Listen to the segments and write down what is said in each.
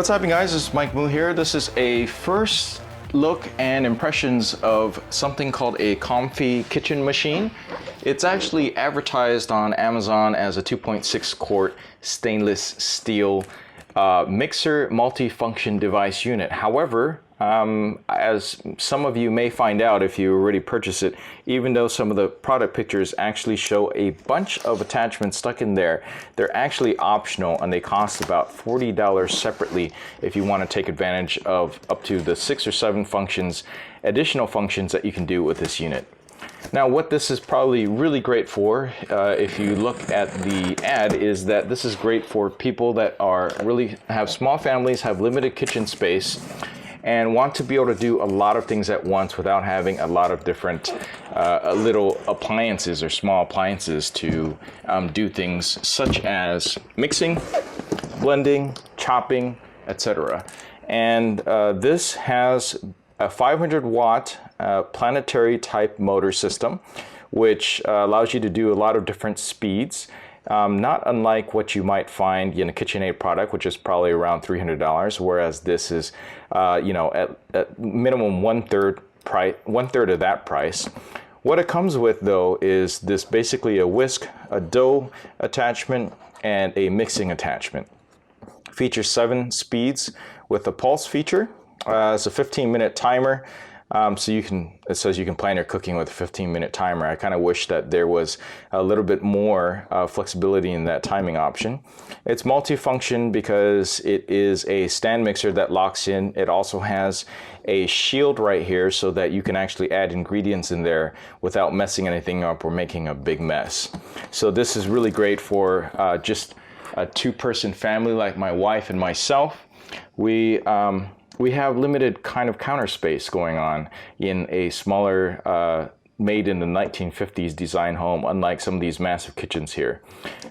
What's happening, guys? This is Mike Moo here. This is a first look and impressions of something called a Comfee kitchen machine. It's actually advertised on Amazon as a 2.6 quart stainless steel mixer multi-function device unit. However, as some of you may find out if you already purchase it, even though some of the product pictures actually show a bunch of attachments stuck in there, they're actually optional and they cost about $40 separately if you want to take advantage of up to the 6 or 7 additional functions that you can do with this unit. Now, what this is probably really great for, if you look at the ad, is that this is great for people that really have small families, have limited kitchen space, and want to be able to do a lot of things at once without having a lot of different little appliances or small appliances to do things such as mixing, blending, chopping, etc. And this has a 500 watt planetary type motor system, which allows you to do a lot of different speeds. Not unlike what you might find in a KitchenAid product, which is probably around $300, whereas this is, at minimum one third of that price. What it comes with, though, is this basically a whisk, a dough attachment, and a mixing attachment. Features 7 speeds with a pulse feature. It's a 15-minute timer. So it says you can plan your cooking with a 15-minute timer. I kind of wish that there was a little bit more flexibility in that timing option. It's multifunction because it is a stand mixer that locks in. It also has a shield right here so that you can actually add ingredients in there without messing anything up or making a big mess. So this is really great for just a 2-person family like my wife and myself. We have limited kind of counter space going on in a smaller, made in the 1950s design home, unlike some of these massive kitchens here.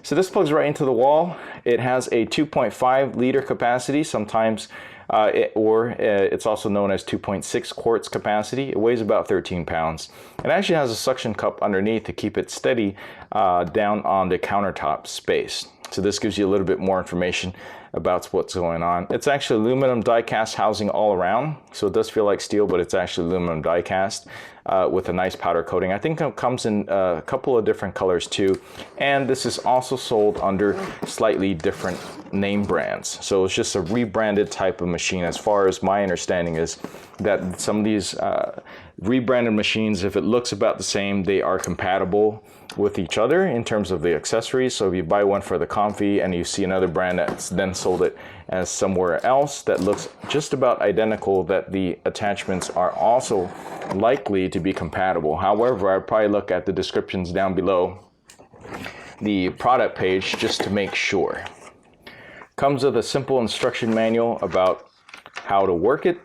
So this plugs right into the wall. It has a 2.5 liter capacity, sometimes, it's also known as 2.6 quarts capacity. It weighs about 13 pounds. It actually has a suction cup underneath to keep it steady down on the countertop space. So this gives you a little bit more information about what's going on. It's actually aluminum die-cast housing all around, so it does feel like steel, but it's actually aluminum die-cast with a nice powder coating. I think it comes in a couple of different colors too, and this is also sold under slightly different name brands. So it's just a rebranded type of machine. As far as my understanding is that some of these rebranded machines, if it looks about the same, they are compatible with each other in terms of the accessories. So if you buy one for the Comfee and you see another brand that's then sold it as somewhere else that looks just about identical, that the attachments are also likely to be compatible. However, I'd probably look at the descriptions down below the product page just to make sure. Comes with a simple instruction manual about how to work it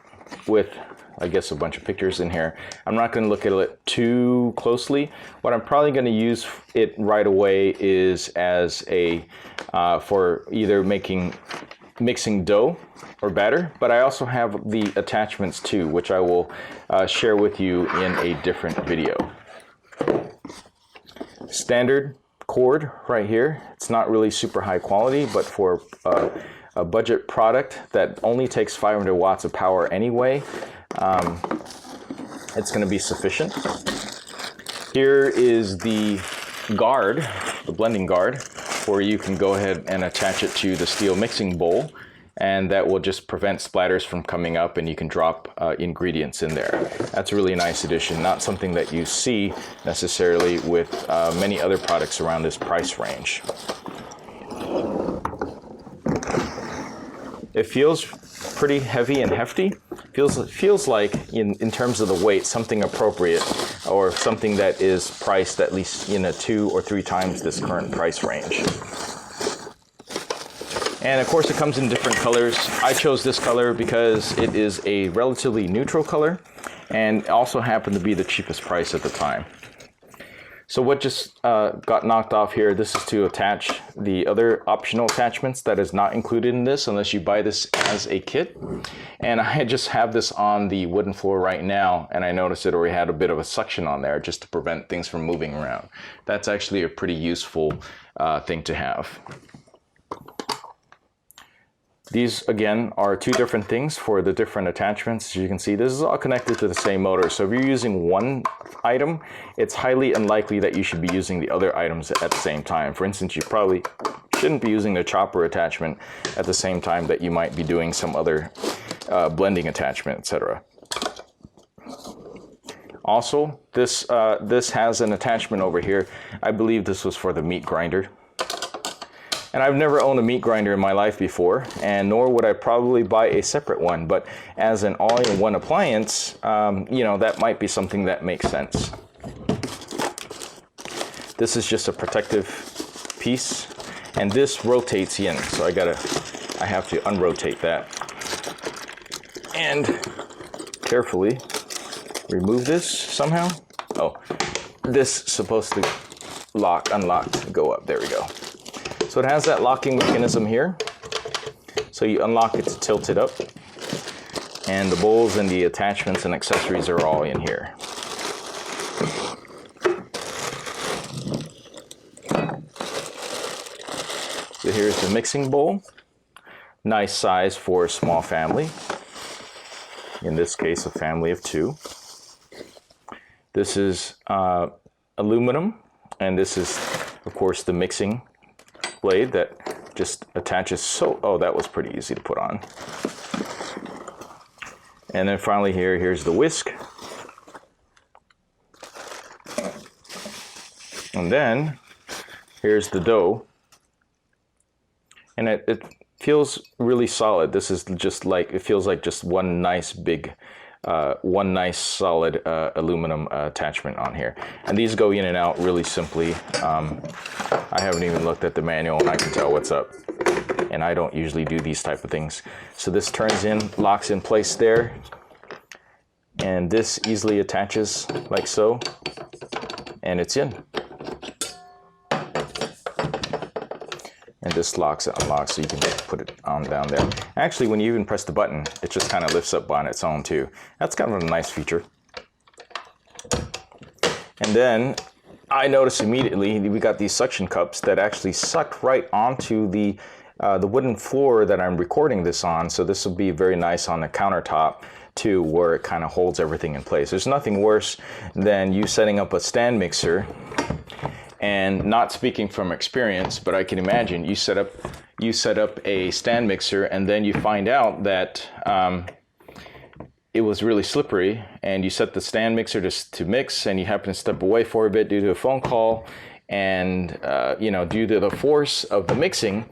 with, I guess, a bunch of pictures in here. I'm not going to look at it too closely. What I'm probably going to use it right away is as a for either mixing dough or batter, but I also have the attachments too, which I will share with you in a different video. Standard cord right here. It's not really super high quality, but for a budget product that only takes 500 watts of power anyway, it's going to be sufficient. Here is the guard, the blending guard, where you can go ahead and attach it to the steel mixing bowl, and that will just prevent splatters from coming up, and you can drop ingredients in there. That's a really nice addition, not something that you see necessarily with many other products around this price range. It feels pretty heavy and hefty. Feels like, in terms of the weight, something appropriate, or something that is priced at least 2 or 3 times this current price range. And of course it comes in different colors. I chose this color because it is a relatively neutral color and also happened to be the cheapest price at the time. So what just got knocked off here, this is to attach the other optional attachments that is not included in this unless you buy this as a kit. And I just have this on the wooden floor right now, and I noticed it already had a bit of a suction on there just to prevent things from moving around. That's actually a pretty useful thing to have. These, again, are two different things for the different attachments. As you can see, this is all connected to the same motor. So if you're using one item, it's highly unlikely that you should be using the other items at the same time. For instance, you probably shouldn't be using the chopper attachment at the same time that you might be doing some other blending attachment, etc. Also, this has an attachment over here. I believe this was for the meat grinder. And I've never owned a meat grinder in my life before, and nor would I probably buy a separate one. But as an all-in-one appliance, you know, that might be something that makes sense. This is just a protective piece, and this rotates in. So I have to unrotate that. And carefully remove this somehow. Oh, this is supposed to unlock, go up. There we go. So it has that locking mechanism here. So you unlock it to tilt it up. And the bowls and the attachments and accessories are all in here. So here's the mixing bowl. Nice size for a small family. In this case, a family of 2. This is aluminum, and this is, of course, the mixing blade that just attaches. So, oh, that was pretty easy to put on. And then finally here's the whisk. And then here's the dough. And it feels really solid. This is just like, it feels like just one nice big, one nice solid aluminum attachment on here. And these go in and out really simply. I haven't even looked at the manual and I can tell what's up. And I don't usually do these type of things. So this turns in, locks in place there. And this easily attaches like so. And it's in. And this locks and unlocks, so you can just put it on down there. Actually, when you even press the button, it just kind of lifts up on its own too. That's kind of a nice feature. And then I noticed immediately we got these suction cups that actually suck right onto the wooden floor that I'm recording this on. So this will be very nice on the countertop too, where it kind of holds everything in place. There's nothing worse than you setting up a stand mixer. And not speaking from experience, but I can imagine you set up a stand mixer and then you find out that it was really slippery, and you set the stand mixer to mix, and you happen to step away for a bit due to a phone call, and you know, due to the force of the mixing,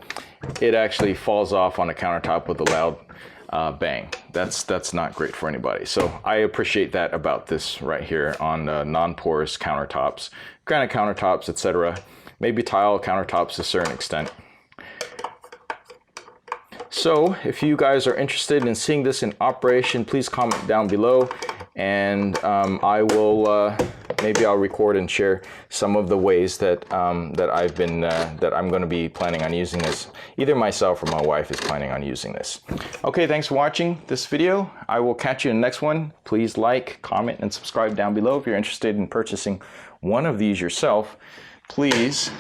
it actually falls off on the countertop with a loud bang. That's not great for anybody. So I appreciate that about this right here on non-porous countertops, granite countertops, etc. Maybe tile countertops to a certain extent. So if you guys are interested in seeing this in operation, please comment down below, and I will maybe I'll record and share some of the ways that that I'm going to be planning on using this. Either myself or my wife is planning on using this. Okay, thanks for watching this video. I will catch you in the next one. Please like, comment, and subscribe down below if you're interested in purchasing one of these yourself. Please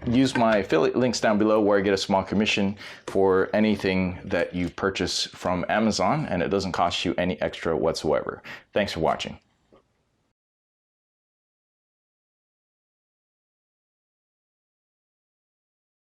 use my affiliate links down below, where I get a small commission for anything that you purchase from Amazon, and it doesn't cost you any extra whatsoever. Thanks for watching.